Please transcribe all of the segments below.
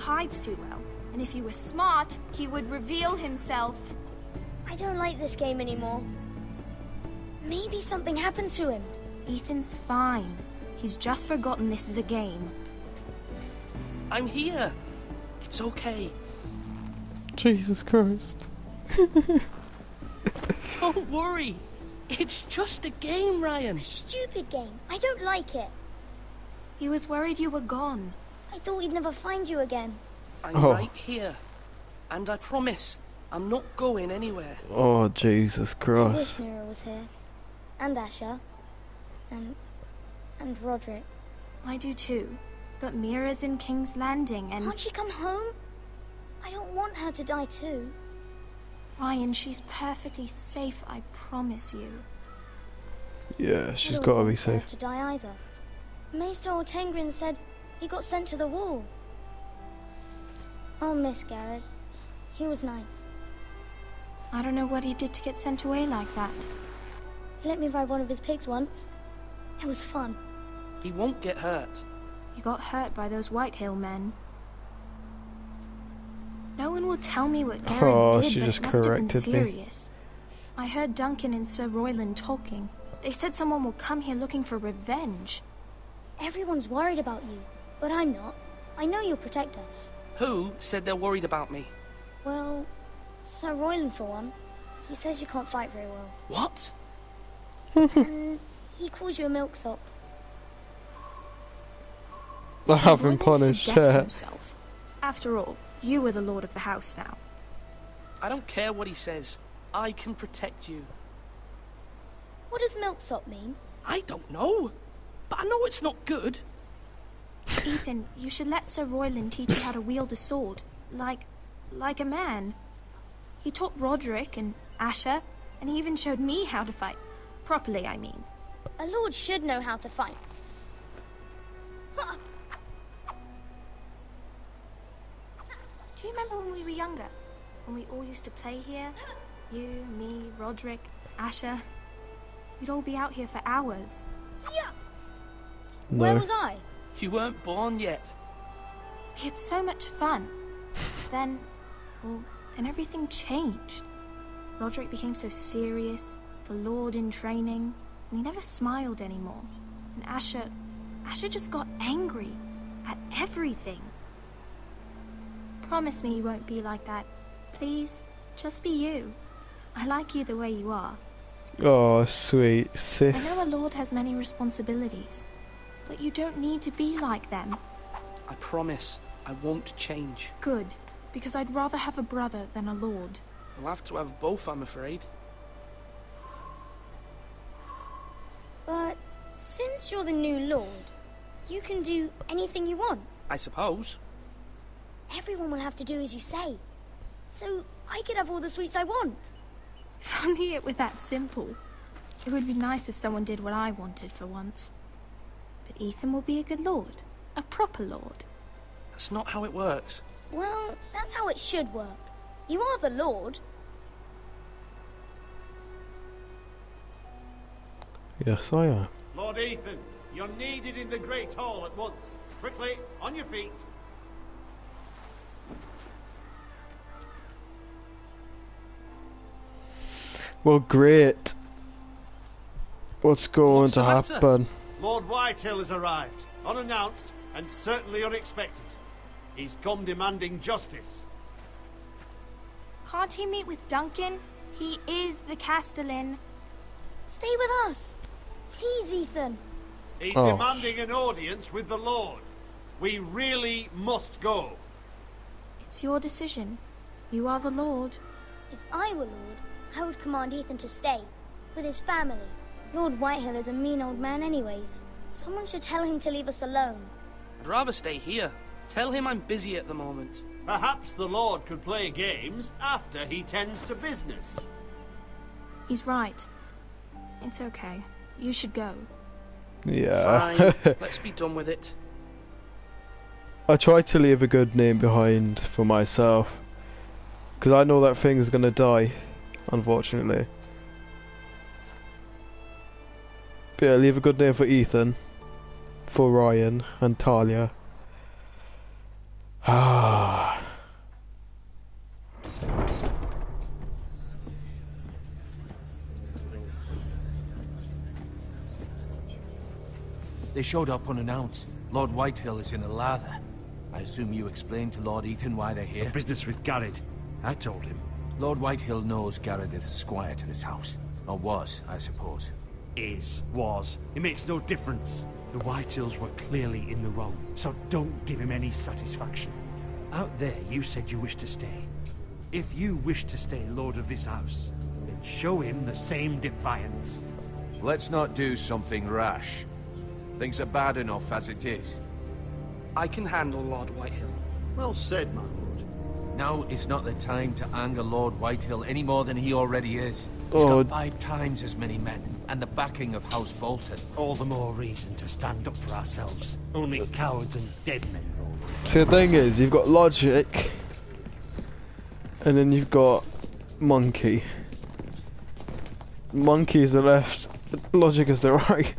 hides too well. And if he were smart, he would reveal himself. I don't like this game anymore. Maybe something happened to him. Ethan's fine. He's just forgotten this is a game. I'm here. It's okay. Jesus Christ. Don't worry. It's just a game, Ryan. A stupid game. I don't like it. He was worried you were gone. I thought we'd never find you again. I'm right here. And I promise, I'm not going anywhere. Oh, Jesus I Christ. wish Mira was here. And Asher. And Roderick. I do too. But Mira's in King's Landing and... Can't she come home? I don't want her to die too. Ryan, she's perfectly safe, I promise you. Yeah, she's I don't got to want be her safe. to die either. Maester Ortengrin said he got sent to the wall. I'll miss Garrett. He was nice. I don't know what he did to get sent away like that. He let me ride one of his pigs once. It was fun. He won't get hurt. He got hurt by those Whitehill men. No one will tell me what Garrett did, she but just it must have been corrected me. serious. I heard Duncan and Sir Royland talking. They said someone will come here looking for revenge. Everyone's worried about you, but I'm not. I know you'll protect us. Who said they're worried about me? Well, Sir Royland for one. He says you can't fight very well. What? And he calls you a milksop. I Sir have been Royland punished. forgets himself. After all, you are the lord of the house now. I don't care what he says. I can protect you. What does milksop mean? I don't know. But I know it's not good. Ethan, you should let Sir Royland teach you how to wield a sword. Like a man. He taught Roderick and Asher, and he even showed me how to fight. Properly, I mean. A lord should know how to fight. Do you remember when we were younger? When we all used to play here? You, me, Roderick, Asher. We'd all be out here for hours. Yeah. No. Where was I? You weren't born yet. We had so much fun. Then everything changed. Roderick became so serious, the Lord in training, and he never smiled anymore. And Asher just got angry at everything. Promise me you won't be like that. Please, just be you. I like you the way you are. Oh, sweet I sis. know a lord has many responsibilities, but you don't need to be like them. I promise I won't change. Good, because I'd rather have a brother than a lord. I'll have to have both, I'm afraid. But since you're the new lord, you can do anything you want. I suppose. Everyone will have to do as you say. So I could have all the sweets I want. If only it were that simple. It would be nice if someone did what I wanted for once. But Ethan will be a good lord. A proper lord. That's not how it works. Well, that's how it should work. You are the lord. Yes, I am. Lord Ethan, you're needed in the Great Hall at once. Quickly, on your feet. Well, great. What's going What's to the matter? happen? Lord Whitehill has arrived, unannounced and certainly unexpected. He's come demanding justice. Can't he meet with Duncan? He is the Castellan. Stay with us. Please, Ethan. He's Oh. demanding an audience with the Lord. We really must go. It's your decision. You are the lord. If I were lord, I would command Ethan to stay. With his family. Lord Whitehill is a mean old man anyways. Someone should tell him to leave us alone. I'd rather stay here. Tell him I'm busy at the moment. Perhaps the Lord could play games after he tends to business. He's right. It's okay. You should go. Yeah. Fine. Let's be done with it. I try to leave a good name behind for myself. Because I know that thing's going to die, unfortunately. But yeah, leave a good name for Ethan, for Ryan, and Talia. Ah. They showed up unannounced. Lord Whitehill is in a lather. I assume you explained to Lord Ethan why they're here? Business with Garrett. I told him. Lord Whitehill knows Garrett is a squire to this house. Or was, I suppose. Was. It makes no difference. The Whitehills were clearly in the wrong, so don't give him any satisfaction. Out there, you said you wished to stay. If you wish to stay lord of this house, then show him the same defiance. Let's not do something rash. Things are bad enough as it is. I can handle Lord Whitehill. Well said, my lord. Now is not the time to anger Lord Whitehill any more than he already is. He's got 5 times as many men, and the backing of House Bolton. All the more reason to stand up for ourselves. Only cowards and dead men roll. See, the thing is, you've got logic, and then you've got monkey. Monkey is the left, logic is the right.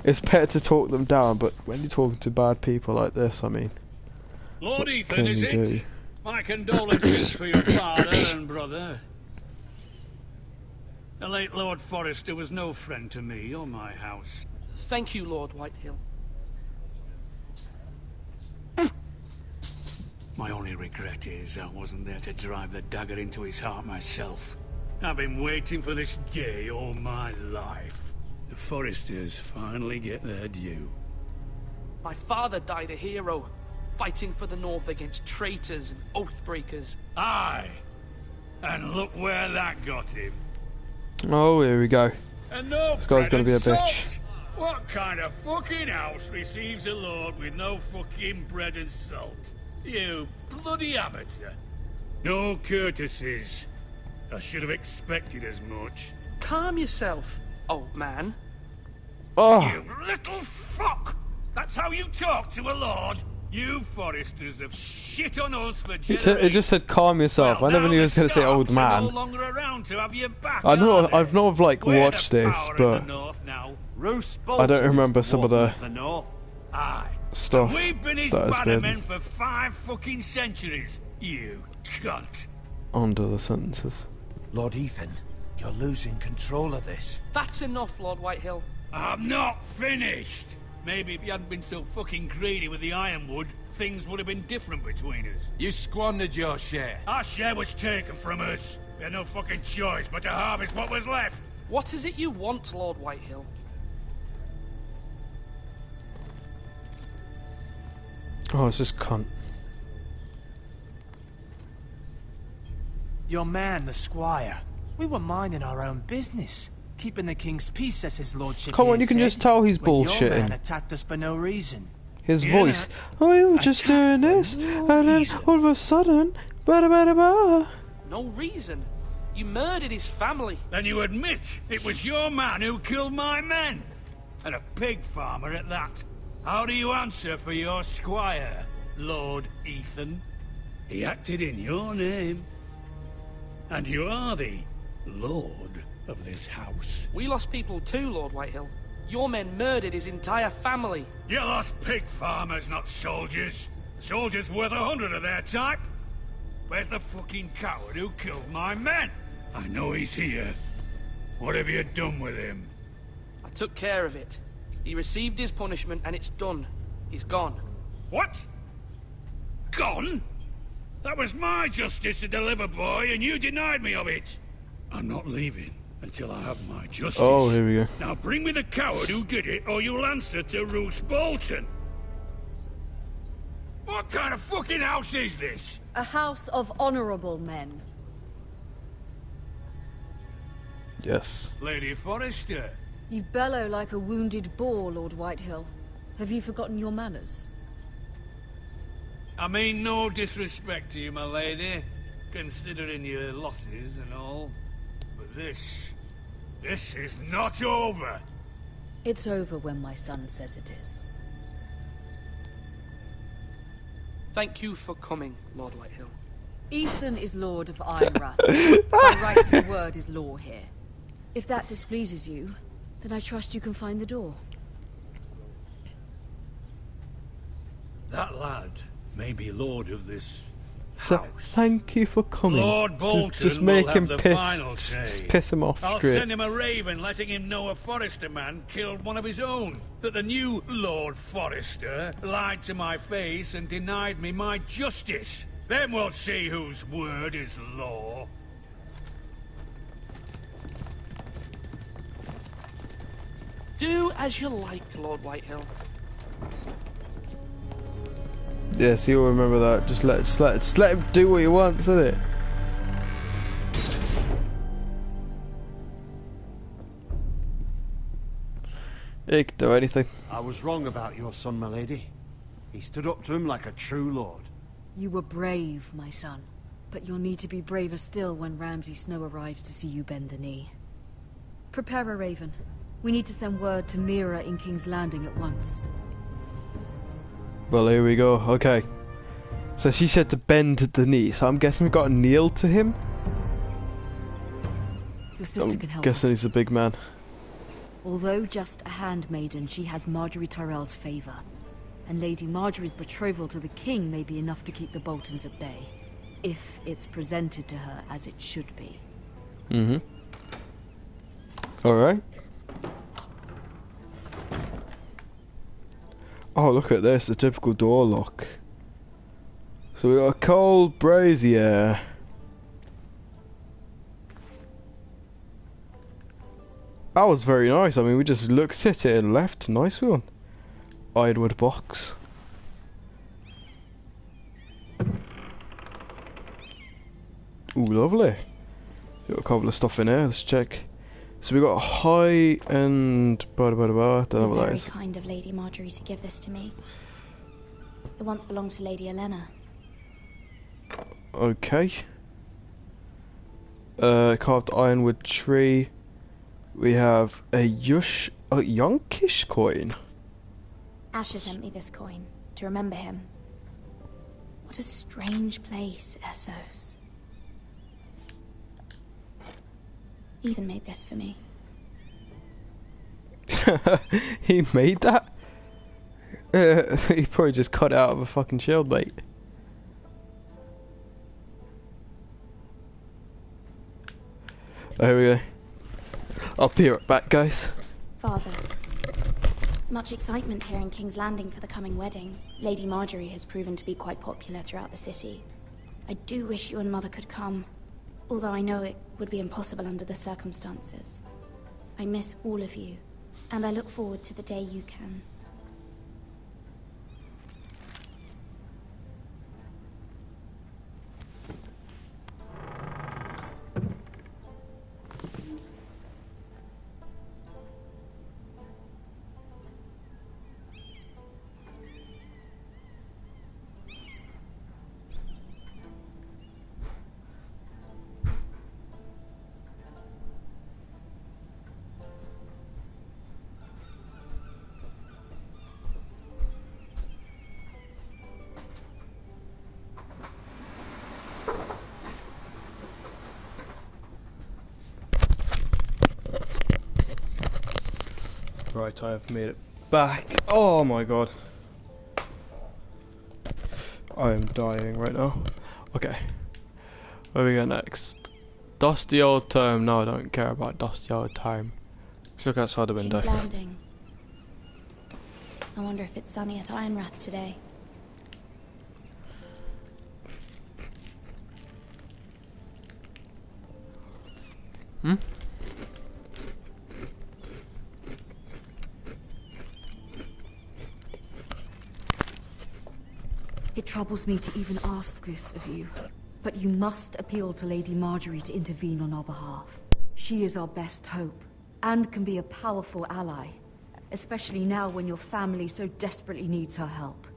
It's better to talk them down, but when you're talking to bad people like this, I mean, Lord what Ethan, can is you it? do? My condolences for your father and brother. The late Lord Forrester was no friend to me or my house. Thank you, Lord Whitehill. My only regret is I wasn't there to drive the dagger into his heart myself. I've been waiting for this day all my life. The Forresters finally get their due. My father died a hero, fighting for the North against traitors and oathbreakers. Aye, and look where that got him. Oh, here we go. And no This guy's gonna be a bread and bitch. salt. What kind of fucking house receives a lord with no fucking bread and salt? You bloody amateur. No courtesies. I should have expected as much. Calm yourself, old man. Oh, You little fuck! That's how you talk to a lord? You Forresters have shit on us for it generations. just said calm yourself. I never knew he was going to say old man. No longer around to have your back, I know, are they? I've not like We're watched the this, power in but the North now. Roose I don't Bolton is remember some of warden the the North. Aye. stuff We've been his that has bannermen been for 5 fucking centuries. You cunt. under the sentences. Lord Ethan, you're losing control of this. That's enough, Lord Whitehill. I'm not finished. Maybe if you hadn't been so fucking greedy with the ironwood, things would have been different between us. You squandered your share. Our share was taken from us. We had no fucking choice but to harvest what was left. What is it you want, Lord Whitehill? Oh, it's just cunt. Your man, the squire. We were minding our own business. Keeping the king's peace, as his lordship Come on, here you can said, just tell he's when Your man bullshitting. attacked us for no reason. His Yeah. voice. Oh, we were just doing this, and then all of a sudden, bada bada bada. No reason. You murdered his family. Then you admit it was your man who killed my men. And a pig farmer at that. How do you answer for your squire, Lord Ethan? He acted in your name. And you are the lord of this house. We lost people too, Lord Whitehill. Your men murdered his entire family. You lost pig farmers, not soldiers. Soldiers worth 100 of their type. Where's the fucking coward who killed my men? I know he's here. What have you done with him? I took care of it. He received his punishment and it's done. He's gone. What? Gone? That was my justice to deliver, boy, and you denied me of it. I'm not leaving until I have my justice. Oh, here we go. Now bring me the coward who did it, or you'll answer to Roose Bolton. What kind of fucking house is this? A house of honorable men. Yes. Lady Forrester. You bellow like a wounded boar, Lord Whitehill. Have you forgotten your manners? I mean no disrespect to you, my lady, considering your losses and all. But this is not over. It's over when my son says it is. Thank you for coming, Lord Whitehill. Ethan is Lord of Ironrath. By right of word is law here. If that displeases you, then I trust you can find the door. That lad may be lord of this house. Thank you for coming. Lord Bolton just make will him have the piss. final say. Just piss him off I'll straight. send him a raven letting him know a Forrester man killed one of his own. That the new Lord Forrester lied to my face and denied me my justice. Then we'll see whose word is law. Do as you like, Lord Whitehill. Yes, you'll remember that. Just let him do what he wants, isn't it? He can do anything. I was wrong about your son, my lady. He stood up to him like a true lord. You were brave, my son. But you'll need to be braver still when Ramsay Snow arrives to see you bend the knee. Prepare a raven. We need to send word to Mira in King's Landing at once. Well, here we go. Okay. So she said to bend the knee, so I'm guessing we've got to kneel to him? Your sister can help Guessing us. he's a big man. Although just a handmaiden, she has Marjorie Tyrell's favour. And Lady Marjorie's betrothal to the king may be enough to keep the Boltons at bay. If it's presented to her as it should be. Mm-hmm. Alright. Oh, look at this, the typical door lock. So we got a cold brazier. That was very nice. I mean, we just looked at it and left. Nice one. Ironwood box. Ooh, lovely. Got a couple of stuff in here. Let's check. So we got a high and don't know what that very is. kind of Lady Marjorie to give this to me. It once belonged to Lady Olenna. Okay. Carved ironwood tree. We have a Yunkish coin. Asher sent me this coin to remember him. What a strange place, Essos. Ethan made this for me. He made that? He probably just cut it out of a fucking shield bait. There we go. I'll be right back, guys. Father, much excitement here in King's Landing for the coming wedding. Lady Marjorie has proven to be quite popular throughout the city. I do wish you and Mother could come, although I know it would be impossible under the circumstances. I miss all of you, and I look forward to the day you can. Right, I have made it back. Oh my god. I am dying right now. Okay. Where we go next? Dusty old time. No, I don't care about dusty old time. Let's look outside the window. King's Landing. I wonder if it's sunny at Ironrath today. Hmm? It troubles me to even ask this of you, but you must appeal to Lady Marjorie to intervene on our behalf. She is our best hope, and can be a powerful ally, especially now when your family so desperately needs her help.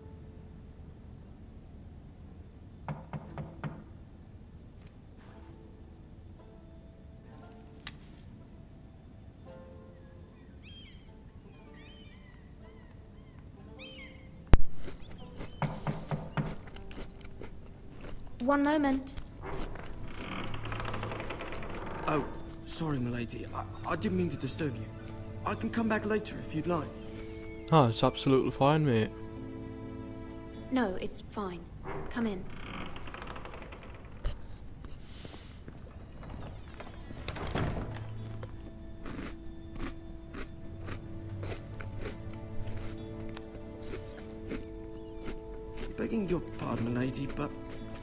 One moment. Oh, sorry, milady. I didn't mean to disturb you. I can come back later if you'd like. Oh, it's absolutely fine, mate. No, it's fine. Come in. begging your pardon, milady, but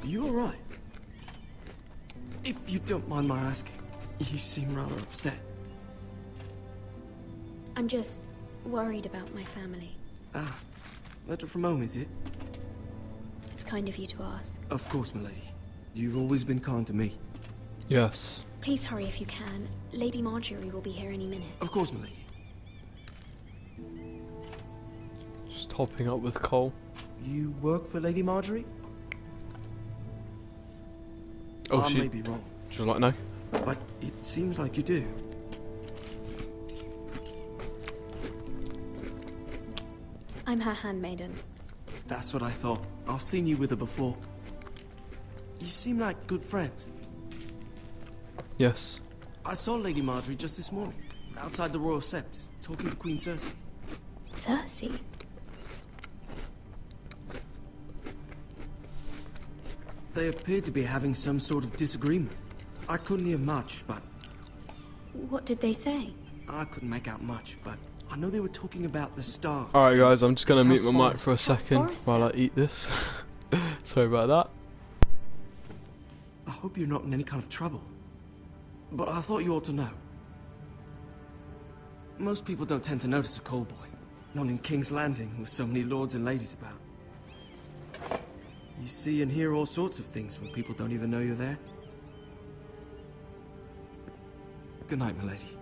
are you alright? If you don't mind my asking, you seem rather upset. I'm just worried about my family. Ah, letter from home, is it? It's kind of you to ask. Of course, milady. You've always been kind to me. Yes. Please hurry if you can. Lady Marjorie will be here any minute. Of course, milady. Just hopping up with Cole. You work for Lady Marjorie? Oh, I may be wrong. She was like, no. But it seems like you do. I'm her handmaiden. That's what I thought. I've seen you with her before. You seem like good friends. Yes. I saw Lady Marjorie just this morning, outside the Royal Sept, talking to Queen Cersei. Cersei? They appeared to be having some sort of disagreement. I couldn't hear much, but... What did they say? I couldn't make out much, but I know they were talking about the stars. Alright guys, I'm just going to mute my mic Forrester. for a second while I eat this. Sorry about that. I hope you're not in any kind of trouble. But I thought you ought to know. Most people don't tend to notice a call boy. Not in King's Landing with so many lords and ladies about. You see and hear all sorts of things when people don't even know you're there. Good night, milady.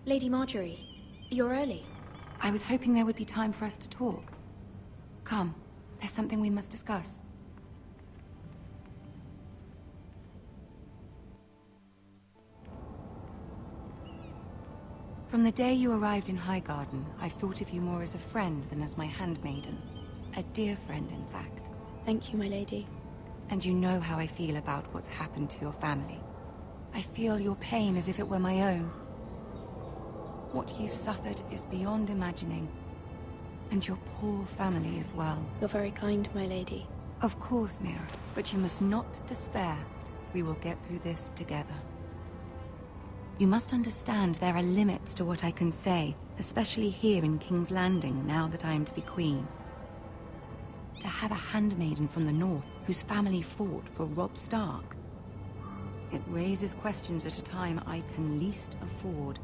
Lady Marjorie, you're early. I was hoping there would be time for us to talk. Come, there's something we must discuss. From the day you arrived in Highgarden, I've thought of you more as a friend than as my handmaiden. A dear friend, in fact. Thank you, my lady. And you know how I feel about what's happened to your family. I feel your pain as if it were my own. What you've suffered is beyond imagining. And your poor family as well. You're very kind, my lady. Of course, Mira, but you must not despair. We will get through this together. You must understand there are limits to what I can say, especially here in King's Landing, now that I am to be queen. To have a handmaiden from the north whose family fought for Robb Stark. It raises questions at a time I can least afford.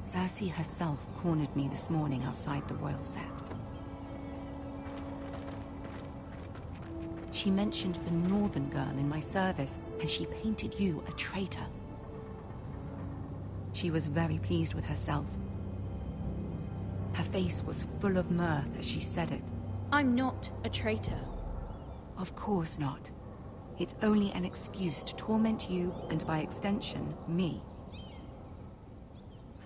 Cersei herself cornered me this morning outside the Royal Sept. She mentioned the northern girl in my service, and she painted you a traitor. She was very pleased with herself. Her face was full of mirth as she said it. I'm not a traitor. Of course not. It's only an excuse to torment you, and by extension, me.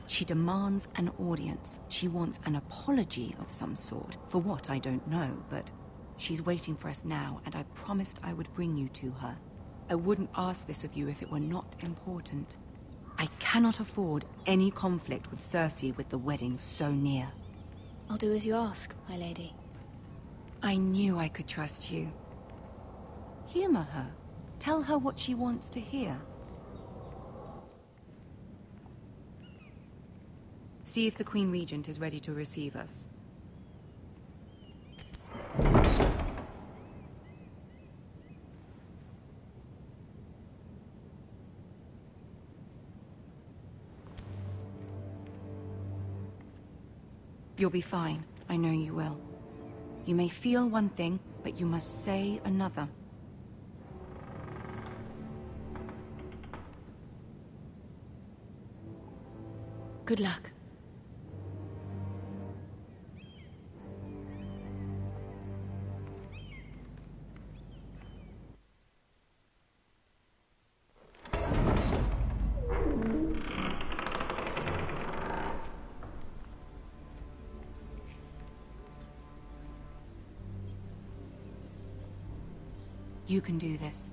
She demands an audience. She wants an apology of some sort. For what, I don't know, but she's waiting for us now, and I promised I would bring you to her. I wouldn't ask this of you if it were not important. I cannot afford any conflict with Cersei with the wedding so near. I'll do as you ask, my lady. I knew I could trust you. Humor her. Tell her what she wants to hear. See if the Queen Regent is ready to receive us. You'll be fine. I know you will. You may feel one thing, but you must say another. Good luck. You can do this.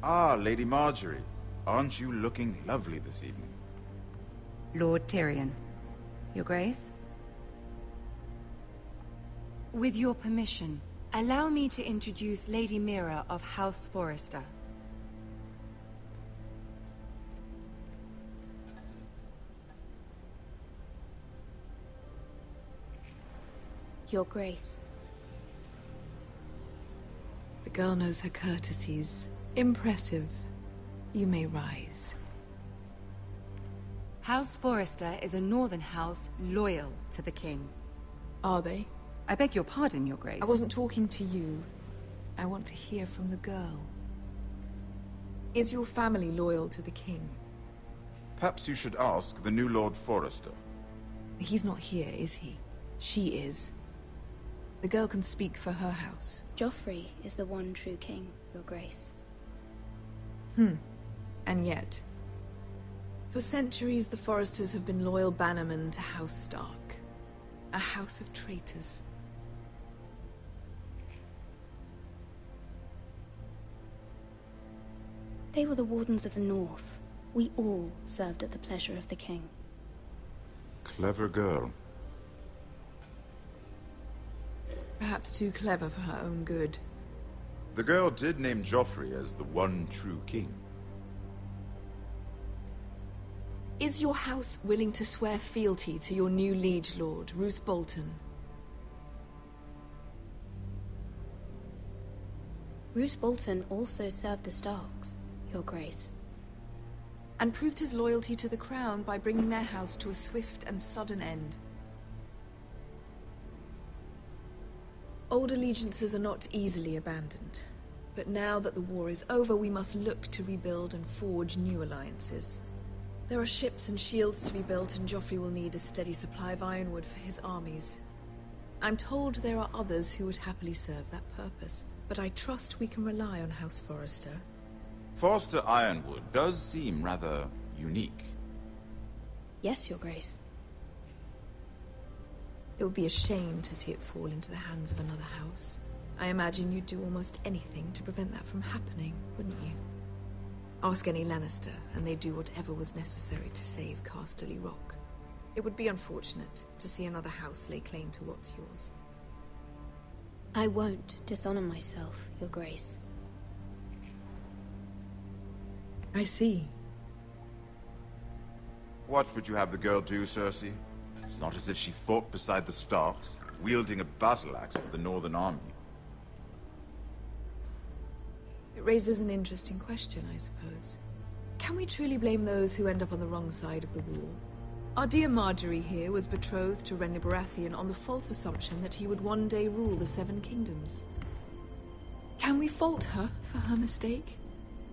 Ah, Lady Marjorie. Aren't you looking lovely this evening? Lord Tyrion. Your Grace? With your permission, allow me to introduce Lady Mira of House Forrester. Your Grace. The girl knows her courtesies. Impressive. You may rise. House Forrester is a northern house loyal to the king. Are they? I beg your pardon, Your Grace. I wasn't talking to you. I want to hear from the girl. Is your family loyal to the king? Perhaps you should ask the new Lord Forrester. He's not here, is he? She is. The girl can speak for her house. Joffrey is the one true king, Your Grace. And yet, for centuries the Forresters have been loyal bannermen to House Stark. A house of traitors. They were the Wardens of the North. We all served at the pleasure of the king. Clever girl. Perhaps too clever for her own good. The girl did name Joffrey as the one true king. Is your house willing to swear fealty to your new liege lord, Roose Bolton? Roose Bolton also served the Starks, Your Grace. And proved his loyalty to the crown by bringing their house to a swift and sudden end. Old allegiances are not easily abandoned. But now that the war is over, we must look to rebuild and forge new alliances. There are ships and shields to be built, and Joffrey will need a steady supply of ironwood for his armies. I'm told there are others who would happily serve that purpose, but I trust we can rely on House Forrester. Forrester Ironwood does seem rather unique. Yes, Your Grace. It would be a shame to see it fall into the hands of another house. I imagine you'd do almost anything to prevent that from happening, wouldn't you? Ask any Lannister, and they'd do whatever was necessary to save Casterly Rock. It would be unfortunate to see another house lay claim to what's yours. I won't dishonor myself, Your Grace. I see. What would you have the girl do, Cersei? It's not as if she fought beside the Starks, wielding a battle axe for the Northern Army. It raises an interesting question, I suppose. Can we truly blame those who end up on the wrong side of the war? Our dear Marjorie here was betrothed to Renly Baratheon on the false assumption that he would one day rule the Seven Kingdoms. Can we fault her for her mistake?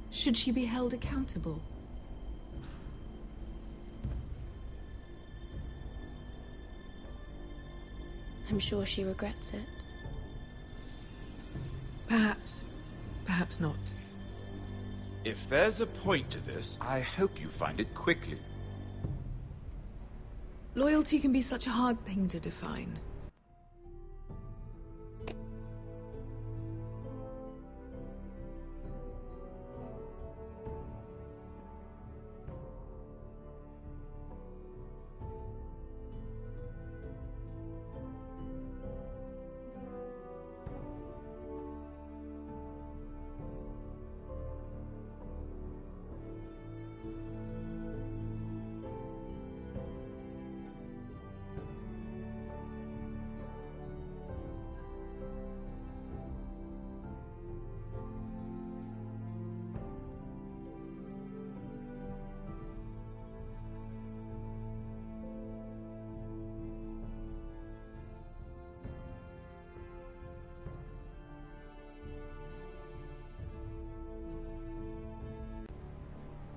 Should she be held accountable? I'm sure she regrets it. Perhaps. Perhaps not. If there's a point to this, I hope you find it quickly. Loyalty can be such a hard thing to define.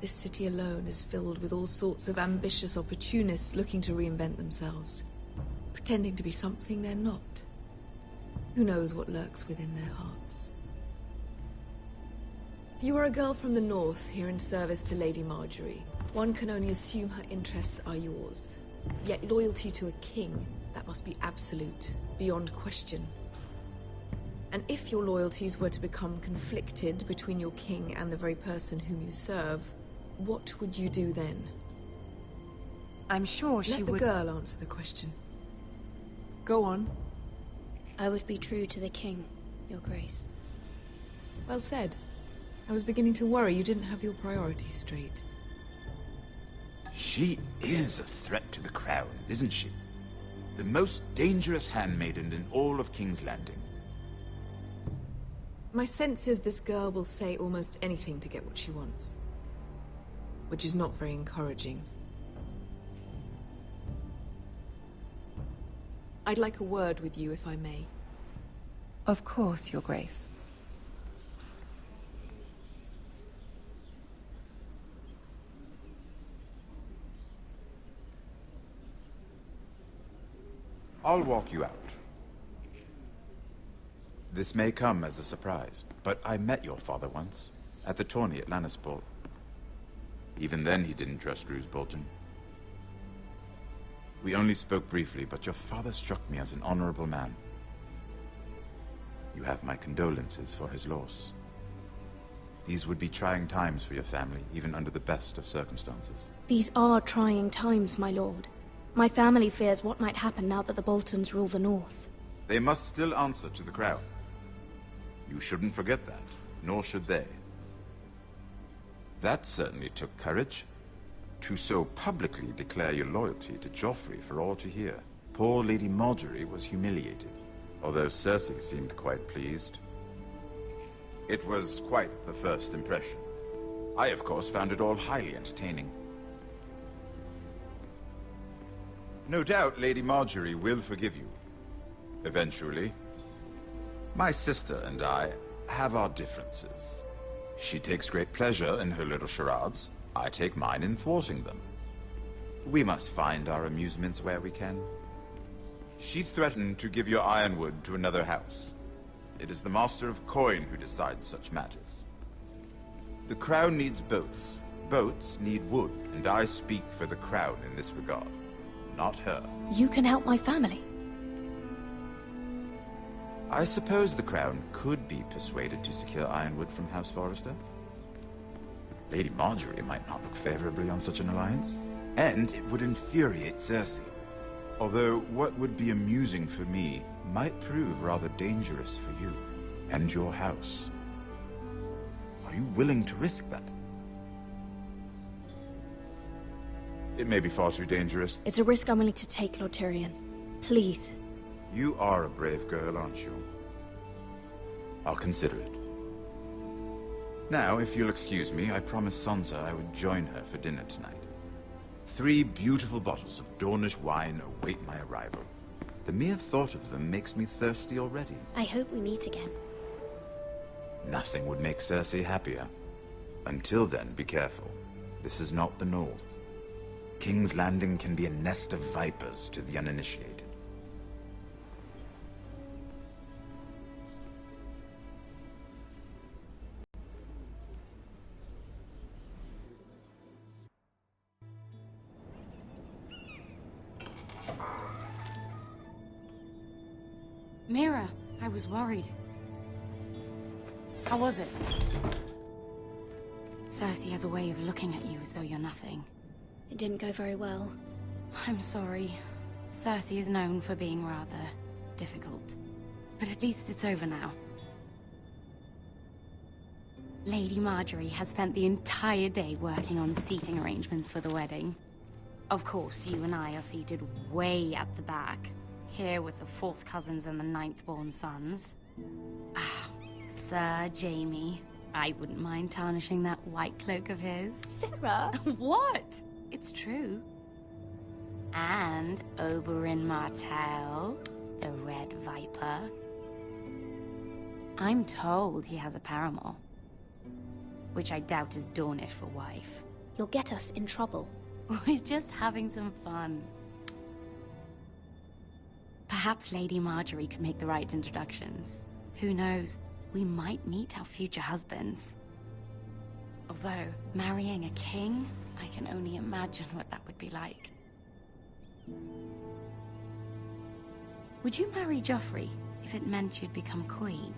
This city alone is filled with all sorts of ambitious opportunists looking to reinvent themselves, pretending to be something they're not. Who knows what lurks within their hearts? You are a girl from the north, here in service to Lady Marjorie. One can only assume her interests are yours. Yet loyalty to a king, that must be absolute, beyond question. And if your loyalties were to become conflicted between your king and the very person whom you serve, what would you do then? I'm sure she would... Let the girl answer the question. Go on. I would be true to the king, Your Grace. Well said. I was beginning to worry you didn't have your priorities straight. She is a threat to the crown, isn't she? The most dangerous handmaiden in all of King's Landing. My sense is this girl will say almost anything to get what she wants. Which is not very encouraging. I'd like a word with you, if I may. Of course, Your Grace. I'll walk you out. This may come as a surprise, but I met your father once, at the tourney at Lannisport. Even then he didn't trust Roose Bolton. We only spoke briefly, but your father struck me as an honorable man. You have my condolences for his loss. These would be trying times for your family, even under the best of circumstances. These are trying times, my lord. My family fears what might happen now that the Boltons rule the North. They must still answer to the crown. You shouldn't forget that, nor should they. That certainly took courage. To so publicly declare your loyalty to Joffrey for all to hear. Poor Lady Margaery was humiliated, although Cersei seemed quite pleased. It was quite the first impression. I, of course, found it all highly entertaining. No doubt Lady Margaery will forgive you. Eventually. My sister and I have our differences. She takes great pleasure in her little charades. I take mine in thwarting them. We must find our amusements where we can. She threatened to give your ironwood to another house. It is the Master of Coin who decides such matters. The crown needs boats. Boats need wood, and I speak for the crown in this regard. Not her. You can help my family. I suppose the crown could be persuaded to secure ironwood from House Forrester. Lady Margaery might not look favorably on such an alliance, and it would infuriate Cersei. Although what would be amusing for me might prove rather dangerous for you and your house. Are you willing to risk that? It may be far too dangerous. It's a risk I'm willing to take, Lord Tyrion. Please. You are a brave girl, aren't you? I'll consider it. Now, if you'll excuse me, I promised Sansa I would join her for dinner tonight. 3 beautiful bottles of Dornish wine await my arrival. The mere thought of them makes me thirsty already. I hope we meet again. Nothing would make Cersei happier. Until then, be careful. This is not the North. King's Landing can be a nest of vipers to the uninitiated. Mira, I was worried. How was it? Cersei has a way of looking at you as though you're nothing. It didn't go very well. I'm sorry. Cersei is known for being rather difficult. But at least it's over now. Lady Margaery has spent the entire day working on seating arrangements for the wedding. Of course, you and I are seated way at the back. Here with the 4th cousins and the 9th-born sons. Ah, Sir Jaime. I wouldn't mind tarnishing that white cloak of his. Sarah! What? It's true. And Oberyn Martell, the Red Viper. I'm told he has a paramour. Which I doubt is Dornish for wife. You'll get us in trouble. We're just having some fun. Perhaps Lady Margaery could make the right introductions. Who knows? We might meet our future husbands. Although, marrying a king, I can only imagine what that would be like. Would you marry Joffrey if it meant you'd become queen.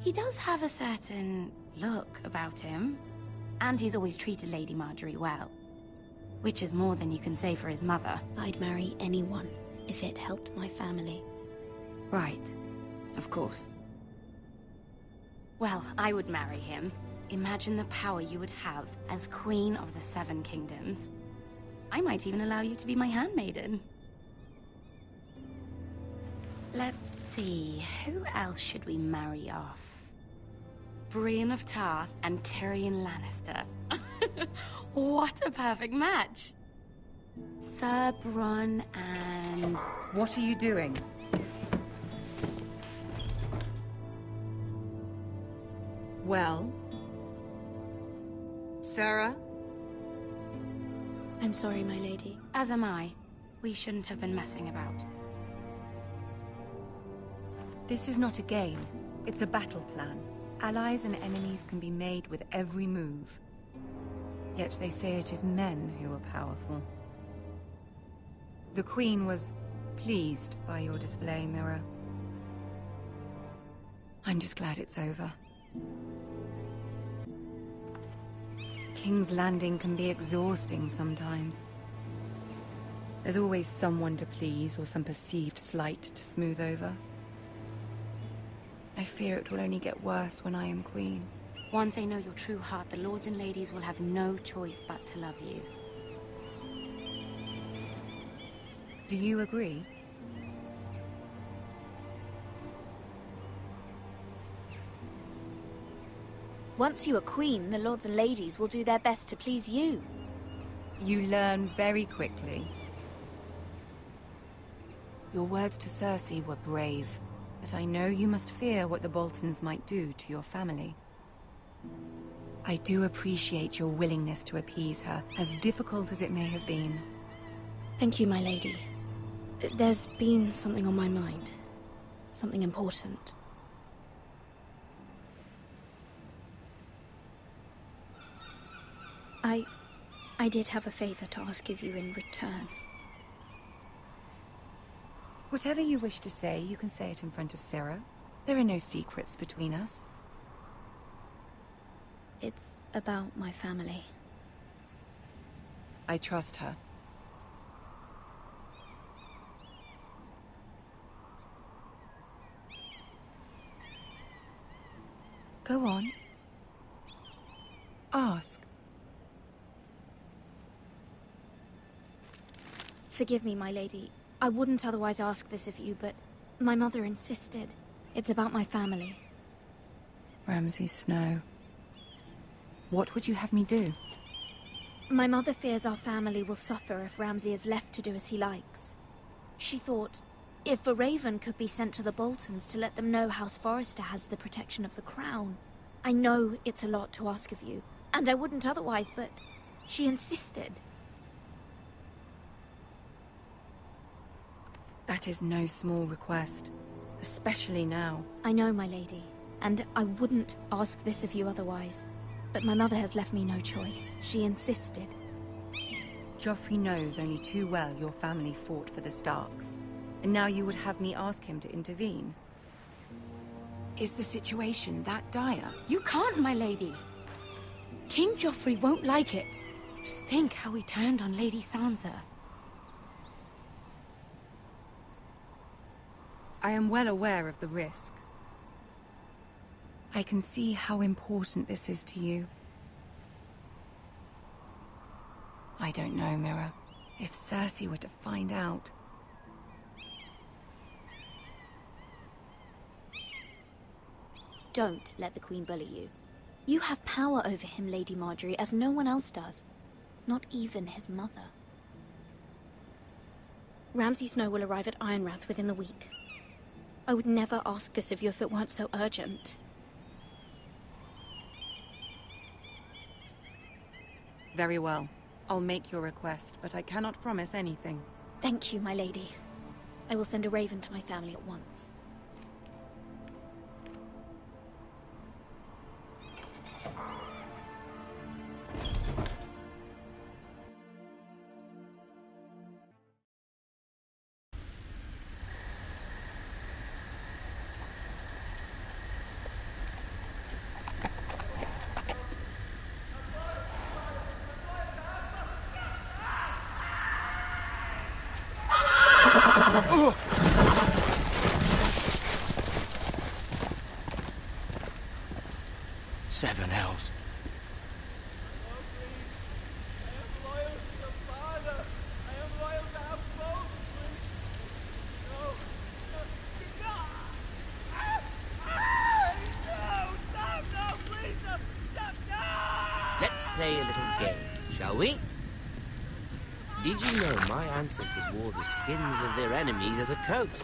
He does have a certain look about him, and he's always treated Lady Marjorie well. Which is more than you can say for his mother. I'd marry anyone if it helped my family. Right. Of course. Well, I would marry him. Imagine the power you would have as Queen of the Seven Kingdoms. I might even allow you to be my handmaiden. Let's see, who else should we marry off? Brienne of Tarth and Tyrion Lannister. What a perfect match! Sir Bronn and... What are you doing? Well? Sarah? I'm sorry, my lady. As am I. We shouldn't have been messing about. This is not a game. It's a battle plan. Allies and enemies can be made with every move. Yet they say it is men who are powerful. The Queen was pleased by your display, Mira. I'm just glad it's over. King's Landing can be exhausting sometimes. There's always someone to please or some perceived slight to smooth over. I fear it will only get worse when I am queen. Once they know your true heart, the lords and ladies will have no choice but to love you. Do you agree? Once you are queen, the lords and ladies will do their best to please you. You learn very quickly. Your words to Cersei were brave, but I know you must fear what the Boltons might do to your family. I do appreciate your willingness to appease her, as difficult as it may have been. Thank you, my lady. There's been something on my mind. Something important. I did have a favor to ask of you in return. Whatever you wish to say, you can say it in front of Sarah. There are no secrets between us. It's about my family. I trust her. Go on. Ask. Forgive me, my lady. I wouldn't otherwise ask this of you, but my mother insisted. It's about my family. Ramsay Snow. What would you have me do? My mother fears our family will suffer if Ramsay is left to do as he likes. She thought, if a raven could be sent to the Boltons to let them know House Forrester has the protection of the crown. I know it's a lot to ask of you, and I wouldn't otherwise, but she insisted. That is no small request, especially now. I know, my lady, and I wouldn't ask this of you otherwise. But my mother has left me no choice. She insisted. Joffrey knows only too well your family fought for the Starks, and now you would have me ask him to intervene. Is the situation that dire? You can't, my lady. King Joffrey won't like it. Just think how he turned on Lady Sansa. I am well aware of the risk. I can see how important this is to you. I don't know, Mira. If Cersei were to find out... Don't let the Queen bully you. You have power over him, Lady Marjorie, as no one else does. Not even his mother. Ramsay Snow will arrive at Ironrath within the week. I would never ask this of you if it weren't so urgent. Very well. I'll make your request, but I cannot promise anything. Thank you, my lady. I will send a raven to my family at once. Seven hells. Let's play a little game, shall we? Did you know my ancestors wore the skins of their enemies as a coat?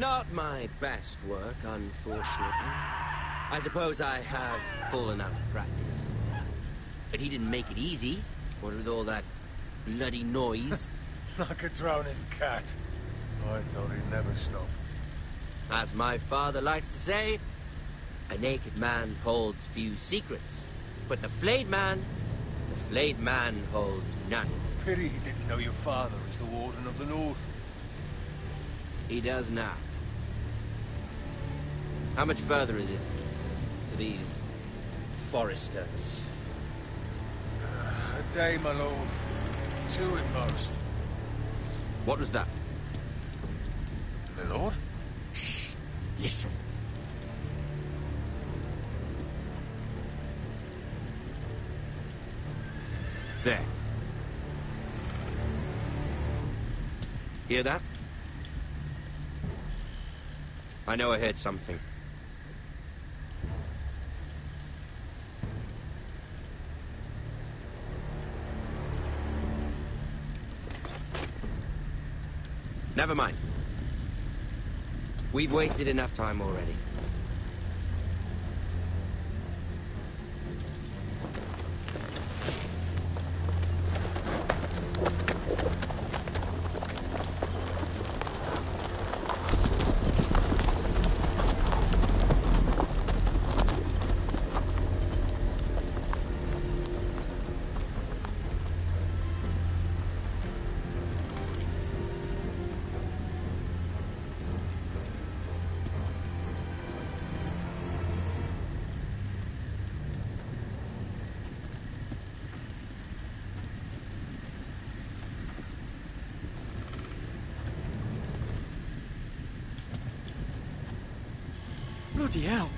Not my best work, unfortunately. I suppose I have fallen out of practice. But he didn't make it easy, what with all that bloody noise. Like a drowning cat. I thought he'd never stop. As my father likes to say, a naked man holds few secrets. But the flayed man holds none. Pity he didn't know your father is the Warden of the North. He does now. How much further is it to these foresters? A day, my lord. 2 at most. What was that? My lord? Shh. Listen. There. Hear that? I know I heard something. Never mind. We've wasted enough time already. Bloody hell.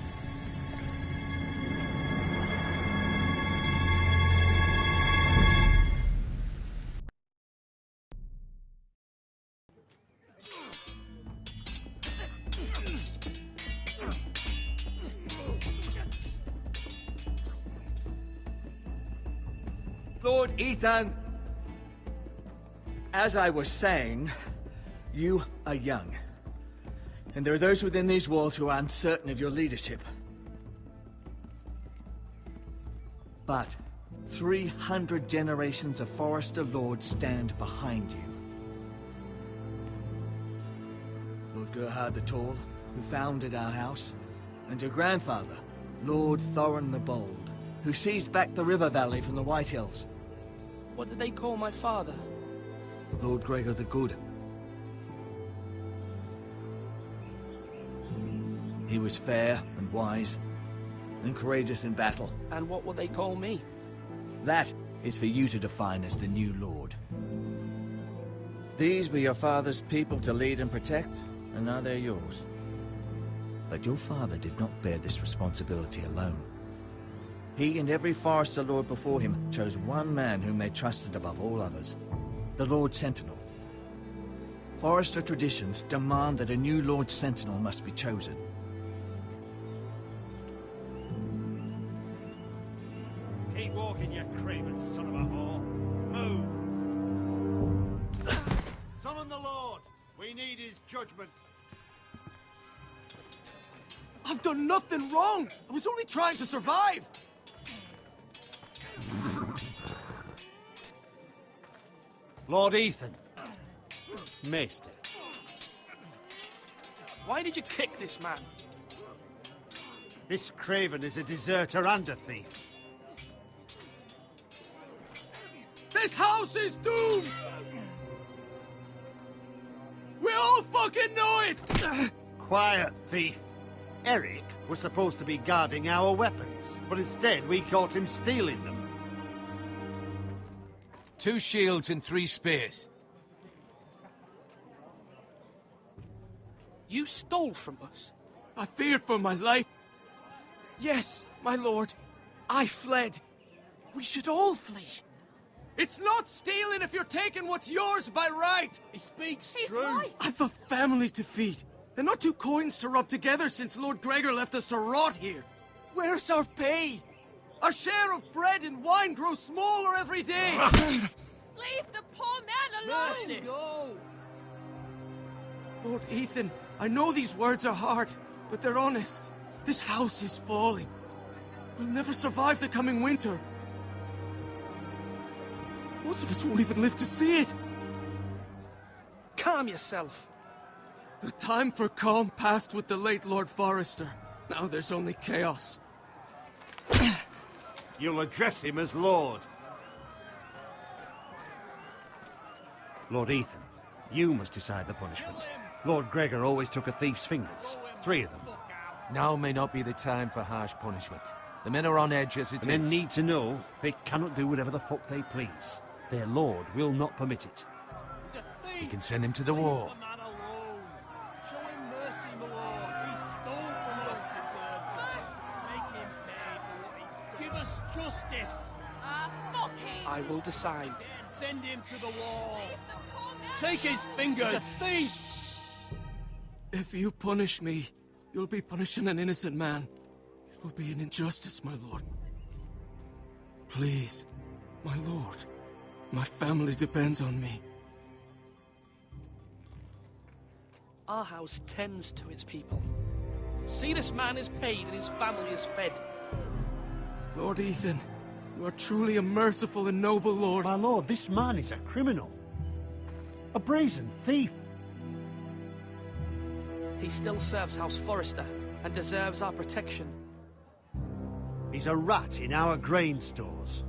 Lord Ethan, as I was saying, you are young. And there are those within these walls who are uncertain of your leadership. But 300 generations of Forester Lords stand behind you. Lord Gerhard the Tall, who founded our house, and your grandfather, Lord Thorin the Bold, who seized back the river valley from the White Hills. What did they call my father? Lord Gregor the Good. He was fair and wise, and courageous in battle. And what will they call me? That is for you to define as the new Lord. These were your father's people to lead and protect, and now they're yours. But your father did not bear this responsibility alone. He and every Forester Lord before him chose one man whom they trusted above all others, the Lord Sentinel. Forester traditions demand that a new Lord Sentinel must be chosen. Keep walking, you craven son of a whore. Move! Summon the Lord! We need his judgment. I've done nothing wrong! I was only trying to survive! Lord Ethan. Missed it. Why did you kick this man? This craven is a deserter and a thief. This house is doomed! We all fucking know it! Quiet, thief. Eric was supposed to be guarding our weapons, but instead we caught him stealing them. 2 shields and 3 spears. You stole from us? I feared for my life. Yes, my lord. I fled. We should all flee. It's not stealing if you're taking what's yours by right. He speaks He's true. right. I've a family to feed, and not 2 coins to rub together since Lord Gregor left us to rot here. Where's our pay? Our share of bread and wine grows smaller every day. Leave the poor man alone! Mercy. Go. Lord Ethan, I know these words are hard, but they're honest. This house is falling. We'll never survive the coming winter. Most of us won't even live to see it. Calm yourself. The time for calm passed with the late Lord Forrester. Now there's only chaos. You'll address him as Lord. Lord Ethan, you must decide the punishment. Lord Gregor always took a thief's fingers. 3 of them. Now may not be the time for harsh punishment. The men are on edge as it is. Men need to know they cannot do whatever the fuck they please. Their lord will not permit it. You can send him to the wall. Show him mercy, my lord. He stole from us. Make him pay for what he stole. Give us justice. Fuck him! I will decide. Send him to the wall. Take his fingers. He's a thief. If you punish me, you'll be punishing an innocent man. It will be an injustice, my lord. Please, my lord. My family depends on me. Our house tends to its people. See, this man is paid and his family is fed. Lord Ethan, you are truly a merciful and noble lord. My lord, this man is a criminal. A brazen thief. He still serves House Forrester and deserves our protection. He's a rat in our grain stores.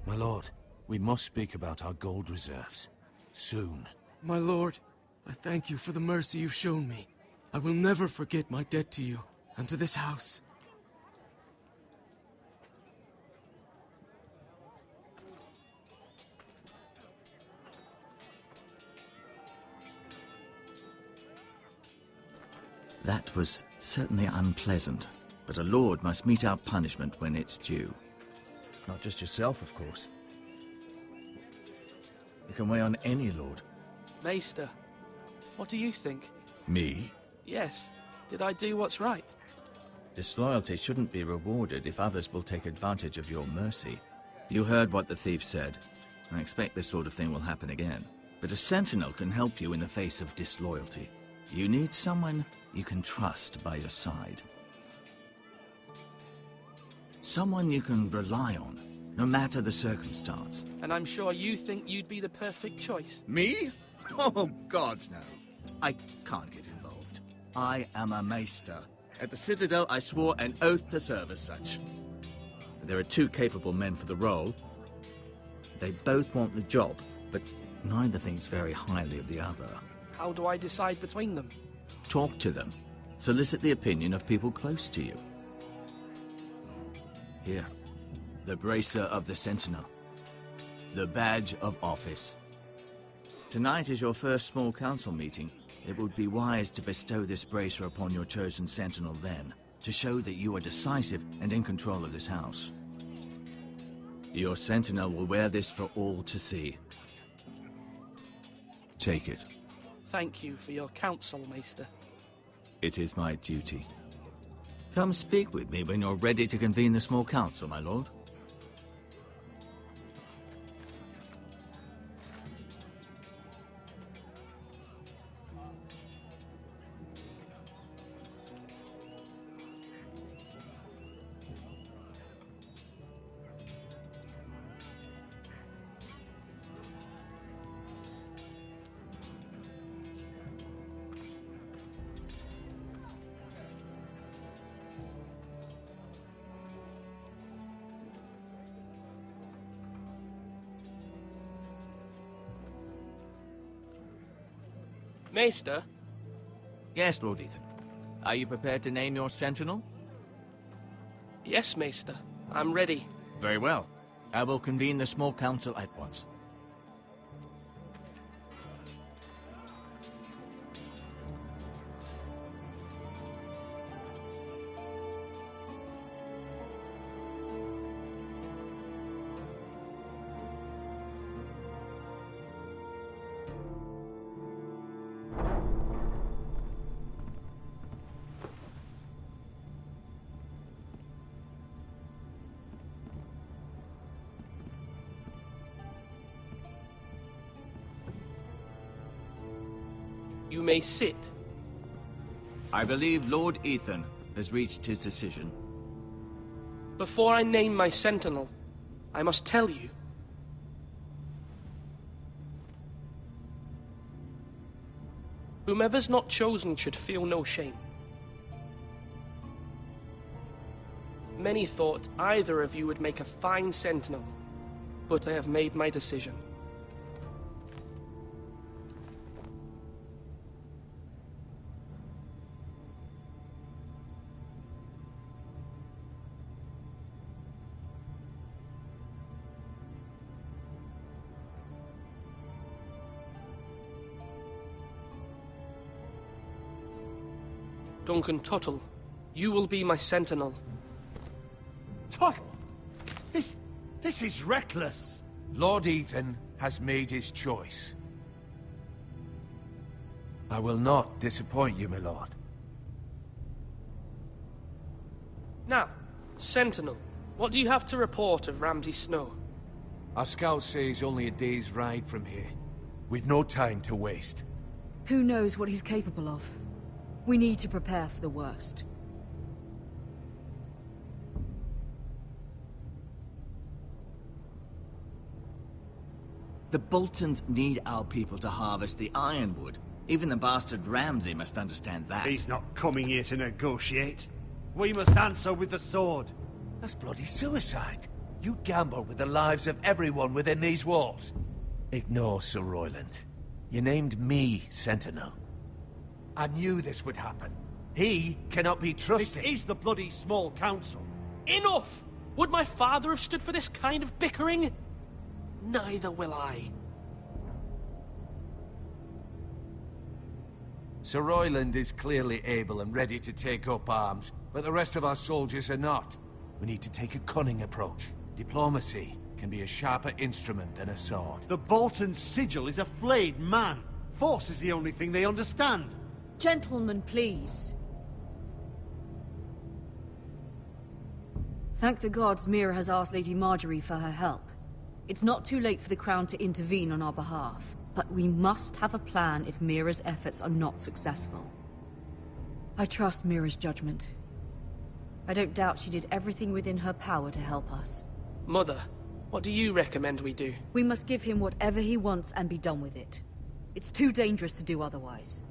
My lord, we must speak about our gold reserves. Soon. My lord, I thank you for the mercy you've shown me. I will never forget my debt to you and to this house. That was certainly unpleasant, but a lord must mete out punishment when it's due. Not just yourself, of course. You can weigh on any lord. Maester, what do you think? Me? Yes. Did I do what's right? Disloyalty shouldn't be rewarded if others will take advantage of your mercy. You heard what the thief said. I expect this sort of thing will happen again. But a sentinel can help you in the face of disloyalty. You need someone you can trust by your side. Someone you can rely on, no matter the circumstance. And I'm sure you think you'd be the perfect choice. Me? Oh, gods no. I can't get involved. I am a maester. At the Citadel, I swore an oath to serve as such. There are 2 capable men for the role. They both want the job, but neither thinks very highly of the other. How do I decide between them? Talk to them. Solicit the opinion of people close to you. Here, the Bracer of the Sentinel. The badge of office. Tonight is your first small council meeting. It would be wise to bestow this bracer upon your chosen sentinel then, to show that you are decisive and in control of this house. Your sentinel will wear this for all to see. Take it. Thank you for your counsel, Maester. It is my duty. Come speak with me when you're ready to convene the small council, my lord. Maester? Yes, Lord Ethan. Are you prepared to name your sentinel? Yes, Maester. I'm ready. Very well. I will convene the small council at once. You may sit. I believe Lord Ethan has reached his decision. Before I name my sentinel, I must tell you. Whomever's not chosen should feel no shame. Many thought either of you would make a fine sentinel, but I have made my decision. Duncan Tuttle, you will be my sentinel. Tuttle? This is reckless. Lord Ethan has made his choice. I will not disappoint you, my lord. Now, Sentinel, what do you have to report of Ramsay Snow? Our scouts say he's only a day's ride from here, with no time to waste. Who knows what he's capable of? We need to prepare for the worst. The Boltons need our people to harvest the ironwood. Even the bastard Ramsay must understand that. He's not coming here to negotiate. We must answer with the sword. That's bloody suicide. You gamble with the lives of everyone within these walls. Ignore Sir Royland. You named me Sentinel. I knew this would happen. He cannot be trusted. This is the bloody small council. Enough! Would my father have stood for this kind of bickering? Neither will I. Sir Royland is clearly able and ready to take up arms, but the rest of our soldiers are not. We need to take a cunning approach. Diplomacy can be a sharper instrument than a sword. The Bolton sigil is a flayed man. Force is the only thing they understand. Gentlemen, please. Thank the gods Mira has asked Lady Marjorie for her help. It's not too late for the Crown to intervene on our behalf, but we must have a plan if Mira's efforts are not successful. I trust Mira's judgment. I don't doubt she did everything within her power to help us. Mother, what do you recommend we do? We must give him whatever he wants and be done with it. It's too dangerous to do otherwise.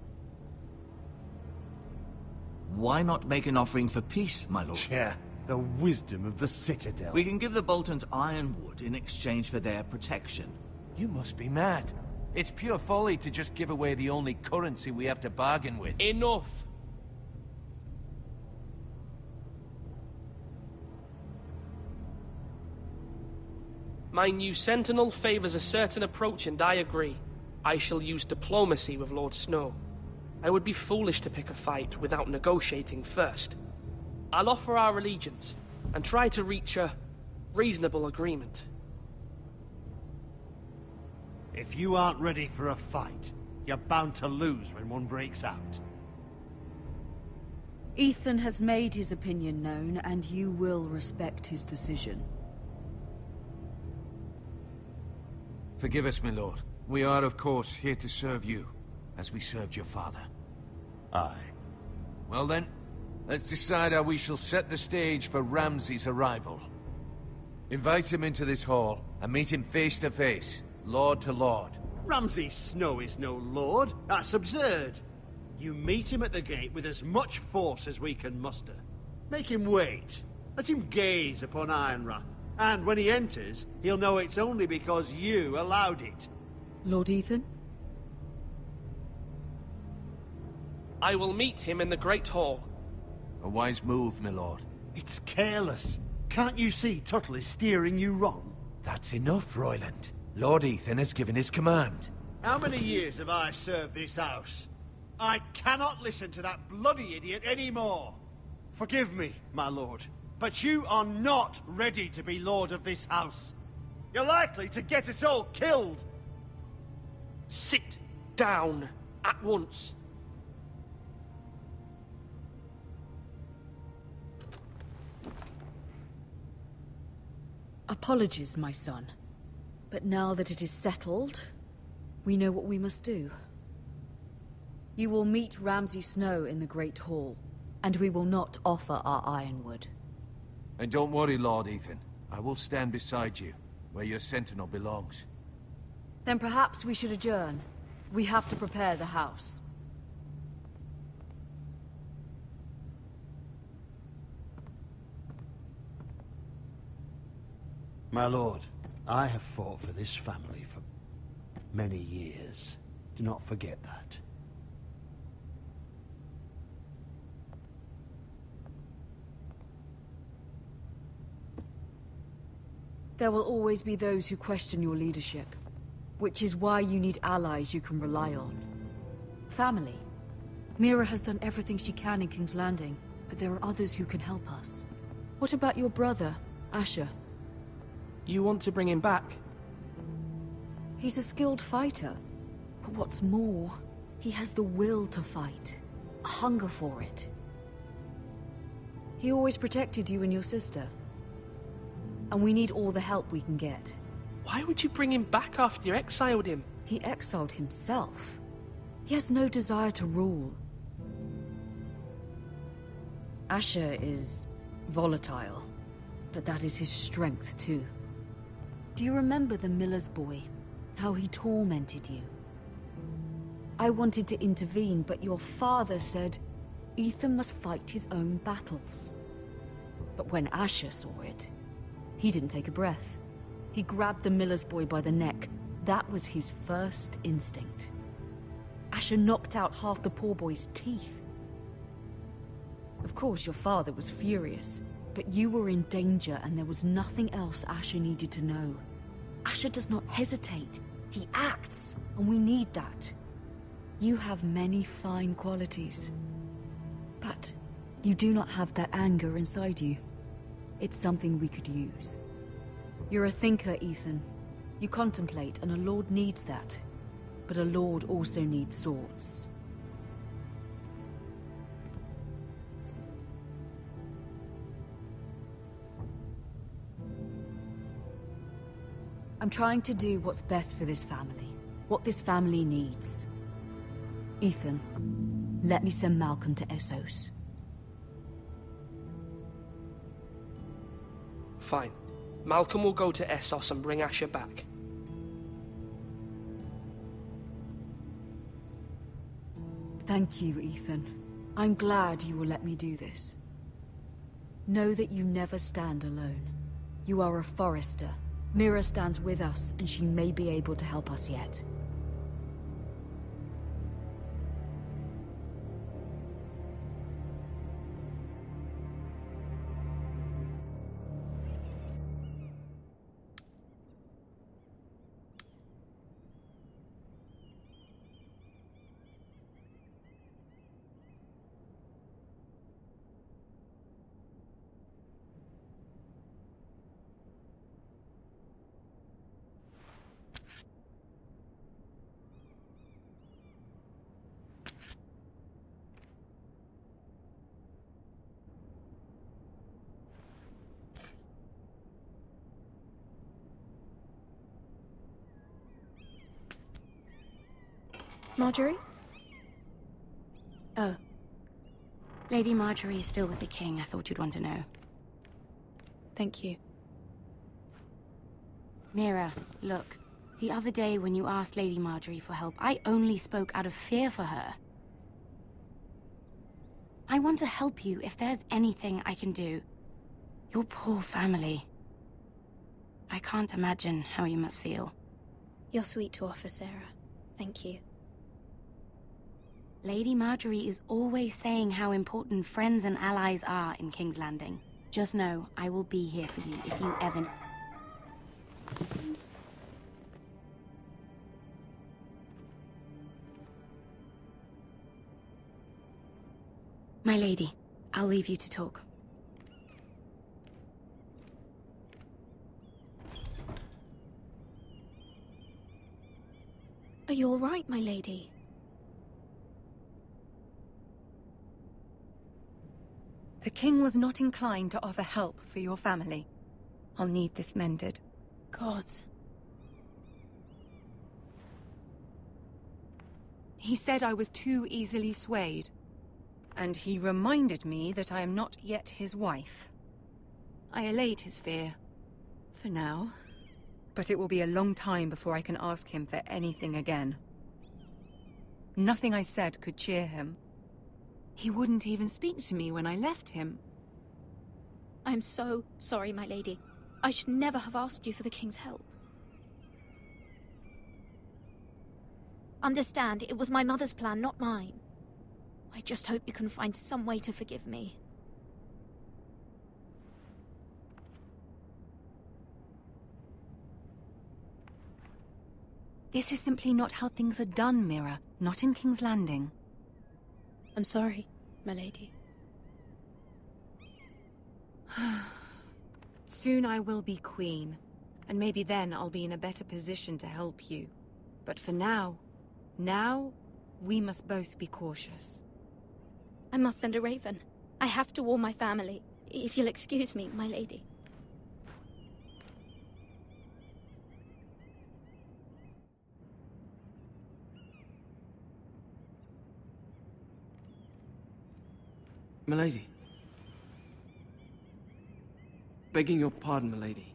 Why not make an offering for peace, my lord? Yeah, the wisdom of the Citadel. We can give the Boltons ironwood in exchange for their protection. You must be mad. It's pure folly to just give away the only currency we have to bargain with. Enough! My new sentinel favors a certain approach, and I agree. I shall use diplomacy with Lord Snow. I would be foolish to pick a fight without negotiating first. I'll offer our allegiance, and try to reach a reasonable agreement. If you aren't ready for a fight, you're bound to lose when one breaks out. Ethan has made his opinion known, and you will respect his decision. Forgive us, my lord. We are, of course, here to serve you, as we served your father. Aye. Well then, let's decide how we shall set the stage for Ramsay's arrival. Invite him into this hall, and meet him face to face, lord to lord. Ramsay Snow is no lord. That's absurd. You meet him at the gate with as much force as we can muster. Make him wait. Let him gaze upon Ironrath. And when he enters, he'll know it's only because you allowed it. Lord Ethan? I will meet him in the Great Hall. A wise move, my lord. It's careless. Can't you see Tuttle is steering you wrong? That's enough, Royland. Lord Ethan has given his command. How many years have I served this house? I cannot listen to that bloody idiot anymore. Forgive me, my lord, but you are not ready to be lord of this house. You're likely to get us all killed. Sit down at once. Apologies, my son. But now that it is settled, we know what we must do. You will meet Ramsay Snow in the Great Hall, and we will not offer our ironwood. And don't worry, Lord Ethan. I will stand beside you, where your sentinel belongs. Then perhaps we should adjourn. We have to prepare the house. My lord, I have fought for this family for many years. Do not forget that. There will always be those who question your leadership, which is why you need allies you can rely on. Family. Mira has done everything she can in King's Landing, but there are others who can help us. What about your brother, Asher? You want to bring him back? He's a skilled fighter, but what's more, he has the will to fight, a hunger for it. He always protected you and your sister, and we need all the help we can get. Why would you bring him back after you exiled him? He exiled himself. He has no desire to rule. Asher is volatile, but that is his strength too. Do you remember the miller's boy? How he tormented you? I wanted to intervene, but your father said Ethan must fight his own battles. But when Asher saw it, he didn't take a breath. He grabbed the miller's boy by the neck. That was his first instinct. Asher knocked out half the poor boy's teeth. Of course, your father was furious, but you were in danger and there was nothing else Asher needed to know. Asher does not hesitate. He acts, and we need that. You have many fine qualities, but you do not have that anger inside you. It's something we could use. You're a thinker, Ethan. You contemplate, and a lord needs that. But a lord also needs swords. I'm trying to do what's best for this family. What this family needs. Ethan, let me send Malcolm to Essos. Fine. Malcolm will go to Essos and bring Asher back. Thank you, Ethan. I'm glad you will let me do this. Know that you never stand alone. You are a Forrester. Mira stands with us, and she may be able to help us yet. Marjorie? Oh. Lady Marjorie is still with the king. I thought you'd want to know. Thank you. Mira, look. The other day when you asked Lady Marjorie for help, I only spoke out of fear for her. I want to help you if there's anything I can do. Your poor family. I can't imagine how you must feel. You're sweet to offer, Sarah. Thank you. Lady Marjorie is always saying how important friends and allies are in King's Landing. Just know, I will be here for you if you ever... My lady, I'll leave you to talk. Are you all right, my lady? The king was not inclined to offer help for your family. I'll need this mended. Gods. He said I was too easily swayed. And he reminded me that I am not yet his wife. I allayed his fear. For now. But it will be a long time before I can ask him for anything again. Nothing I said could cheer him. He wouldn't even speak to me when I left him. I'm so sorry, my lady. I should never have asked you for the king's help. Understand, it was my mother's plan, not mine. I just hope you can find some way to forgive me. This is simply not how things are done, Mira. Not in King's Landing. I'm sorry, my lady. Soon I will be queen, and maybe then I'll be in a better position to help you. But for now, we must both be cautious. I must send a raven. I have to warn my family. If you'll excuse me, my lady. Milady. Begging your pardon, milady.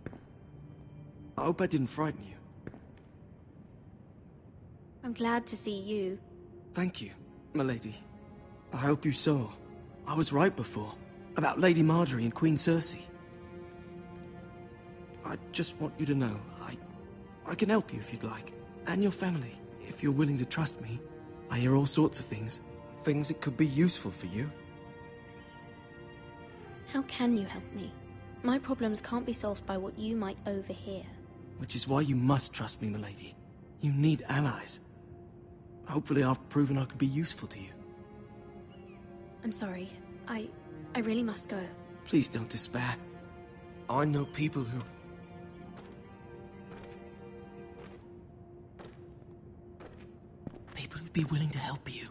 I hope I didn't frighten you. I'm glad to see you. Thank you, milady. I hope you saw. I was right before. About Lady Marjorie and Queen Cersei. I just want you to know, I can help you if you'd like. And your family, if you're willing to trust me. I hear all sorts of things. Things that could be useful for you. How can you help me? My problems can't be solved by what you might overhear. Which is why you must trust me, milady. You need allies. Hopefully I've proven I can be useful to you. I'm sorry. I really must go. Please don't despair. I know people who... People who'd be willing to help you.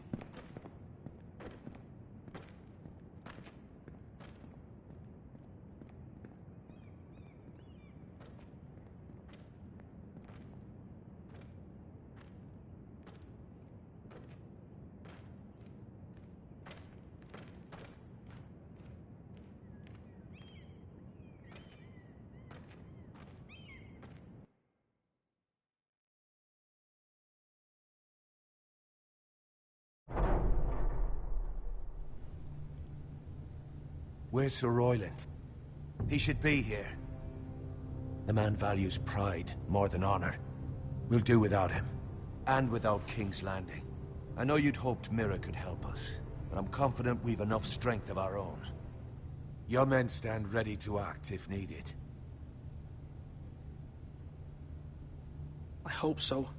Where's Sir Royland? He should be here. The man values pride more than honor. We'll do without him. And without King's Landing. I know you'd hoped Mira could help us, but I'm confident we've enough strength of our own. Your men stand ready to act if needed. I hope so.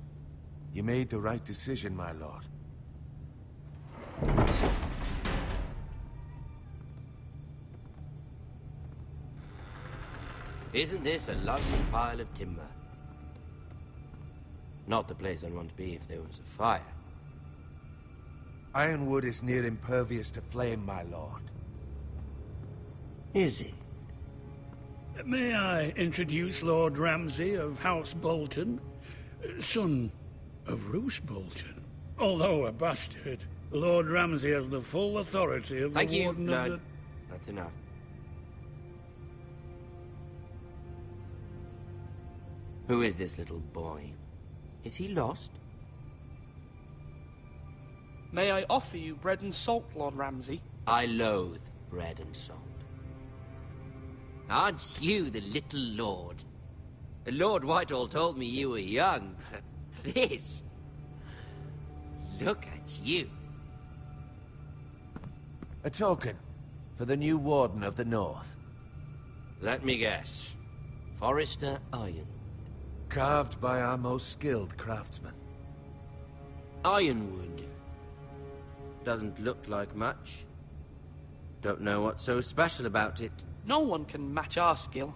You made the right decision, my lord. Isn't this a lovely pile of timber? Not the place I'd want to be if there was a fire. Ironwood is near impervious to flame, my lord. Is it? May I introduce Lord Ramsay of House Bolton, son of Roose Bolton? Although a bastard, Lord Ramsay has the full authority of Thank the you, Warden Lord. of the... That's enough. Who is this little boy? Is he lost? May I offer you bread and salt, Lord Ramsay? I loathe bread and salt. Aren't you the little lord? Lord Whitehall told me you were young, but this... Look at you. A token for the new Warden of the North. Let me guess. Forrester Ironwood. Carved by our most skilled craftsmen. Ironwood. Doesn't look like much. Don't know what's so special about it. No one can match our skill.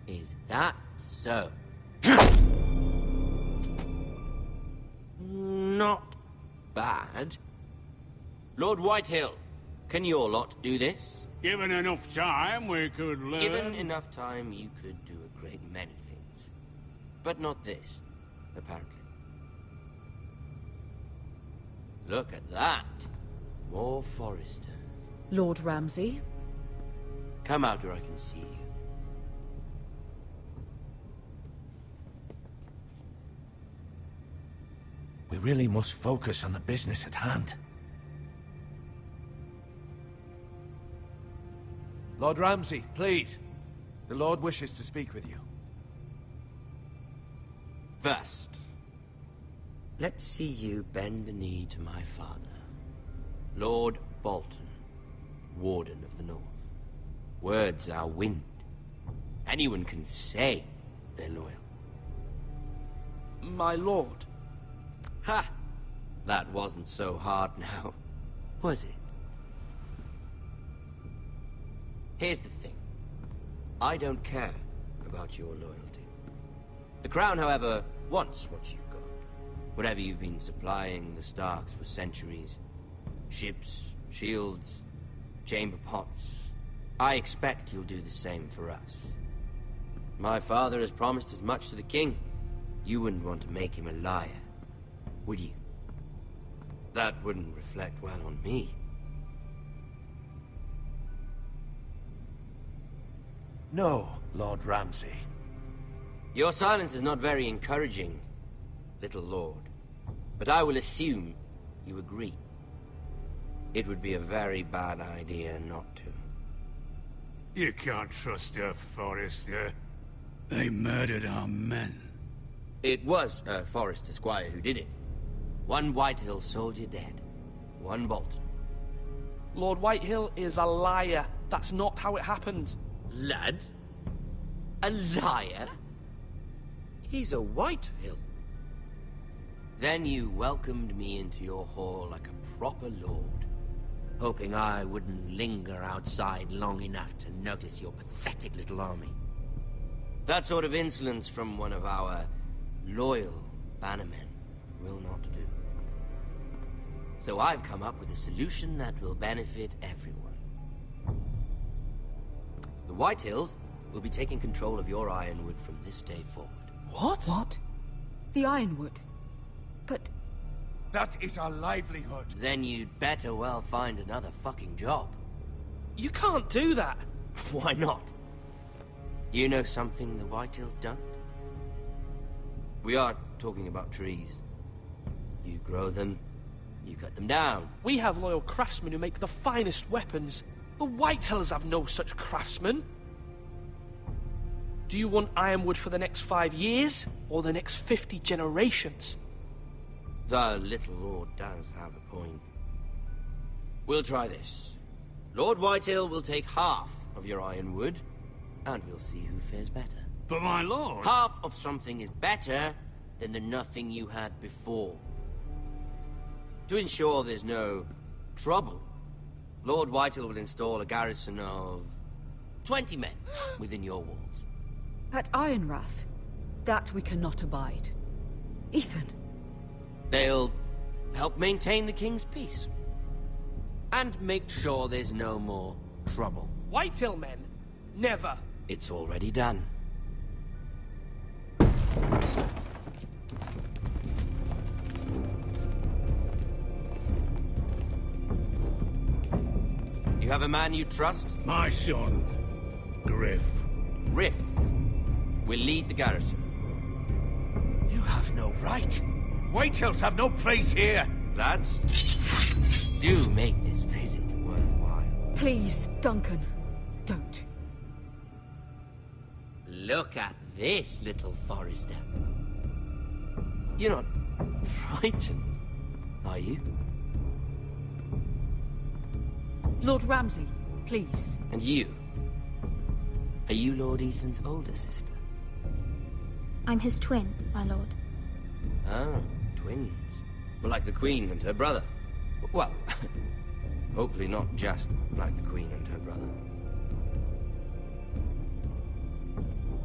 Is that so? Not bad. Lord Whitehill, can your lot do this? Given enough time, we could learn. Given enough time, you could do a great many things. But not this, apparently. Look at that. More Forresters. Lord Ramsay? Come out where I can see you. We really must focus on the business at hand. Lord Ramsay, please. The Lord wishes to speak with you. First, let's see you bend the knee to my father, Lord Bolton, Warden of the North. Words are wind. Anyone can say they're loyal. My lord. Ha! That wasn't so hard now, was it? Here's the thing. I don't care about your loyalty. The Crown, however, wants what you've got. Whatever you've been supplying the Starks for centuries. Ships, shields, chamber pots. I expect you'll do the same for us. My father has promised as much to the king. You wouldn't want to make him a liar, would you? That wouldn't reflect well on me. No, Lord Ramsay. Your silence is not very encouraging, little lord. But I will assume you agree. It would be a very bad idea not to. You can't trust her, Forrester. They murdered our men. It was a Forrester squire who did it. One Whitehill soldier dead. One Bolton. Lord Whitehill is a liar. That's not how it happened. Lad? A liar? He's a Whitehill. Then you welcomed me into your hall like a proper lord, hoping I wouldn't linger outside long enough to notice your pathetic little army. That sort of insolence from one of our loyal bannermen will not do. So I've come up with a solution that will benefit everyone. The Whitehills will be taking control of your Ironwood from this day forward. What? What? The Ironwood? But... That is our livelihood. Then you'd better well find another fucking job. You can't do that. Why not? You know something the Whitehills don't? We are talking about trees. You grow them, you cut them down. We have loyal craftsmen who make the finest weapons. The Whitehills have no such craftsmen. Do you want Ironwood for the next 5 years, or the next 50 generations? The little lord does have a point. We'll try this. Lord Whitehill will take half of your Ironwood, and we'll see who fares better. But my lord... Half of something is better than the nothing you had before. To ensure there's no trouble, Lord Whitehill will install a garrison of 20 men within your walls. At Ironrath? That we cannot abide. Ethan! They'll help maintain the king's peace. And make sure there's no more trouble. Whitehill men? Never. It's already done. You have a man you trust? My son, Griff. Griff will lead the garrison. You have no right. Whitehills have no place here. Lads, do make this visit worthwhile. Please, Duncan, don't. Look at this, little Forrester. You're not frightened, are you? Lord Ramsay, please. And you? Are you Lord Ethan's older sister? I'm his twin, my lord. Ah, twins. Well, like the Queen and her brother. Well, hopefully not just like the Queen and her brother.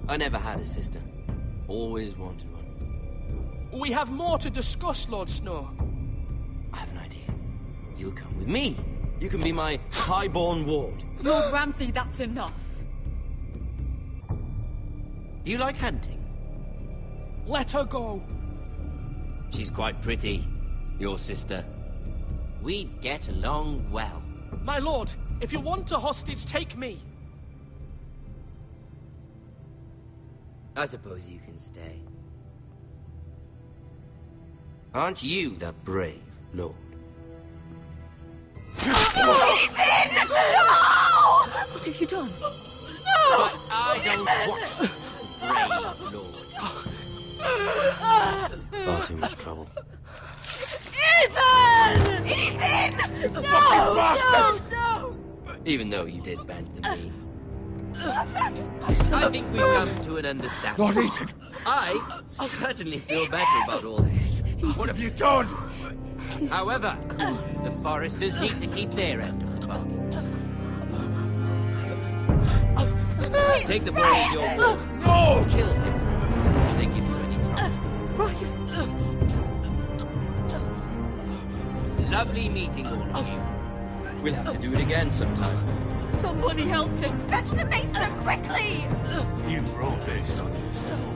I never had a sister. Always wanted one. We have more to discuss, Lord Snow. I have an idea. You'll come with me. You can be my highborn ward. Lord Ramsay, that's enough. Do you like hunting? Let her go. She's quite pretty, your sister. We'd get along well. My lord, if you want a hostage, take me. I suppose you can stay. Aren't you the brave lord? Ethan! No! What have you done? But I don't want brave lord. Far too much trouble. Ethan! Ethan! No! No! Even though you did bend the knee. I think we've come to an understanding. Lord Ethan! I certainly feel better about all this. What have you done? However, the Foresters need to keep their end of the bargain. Take the boy as your ward. No! Kill him if they give you any trouble. Brian! Lovely meeting all of you. We'll have to do it again sometime. Somebody help him! Fetch the mace quickly! You brought this on yourself.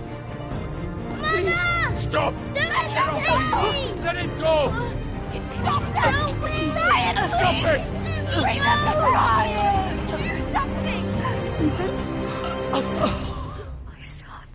Mama! Stop! Don't let him take me! Let him go! Stop that! Ryan, please! Stop it! Remember Ryan! Do something! Ethan? My son.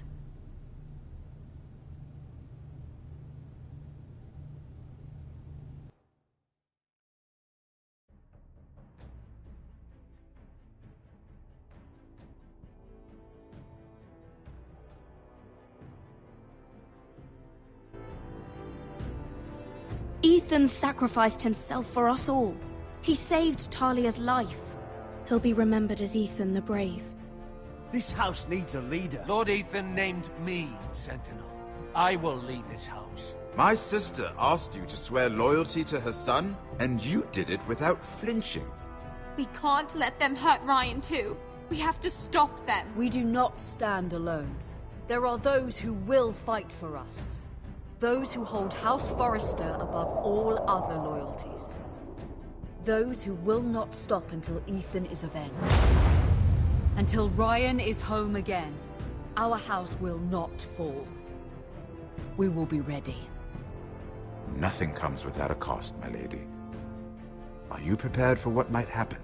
Ethan sacrificed himself for us all. He saved Talia's life. He'll be remembered as Ethan the Brave. This house needs a leader. Lord Ethan named me Sentinel. I will lead this house. My sister asked you to swear loyalty to her son, and you did it without flinching. We can't let them hurt Ryan too. We have to stop them. We do not stand alone. There are those who will fight for us. Those who hold House Forrester above all other loyalties. Those who will not stop until Ethan is avenged. Until Ryan is home again, our house will not fall. We will be ready. Nothing comes without a cost, my lady. Are you prepared for what might happen?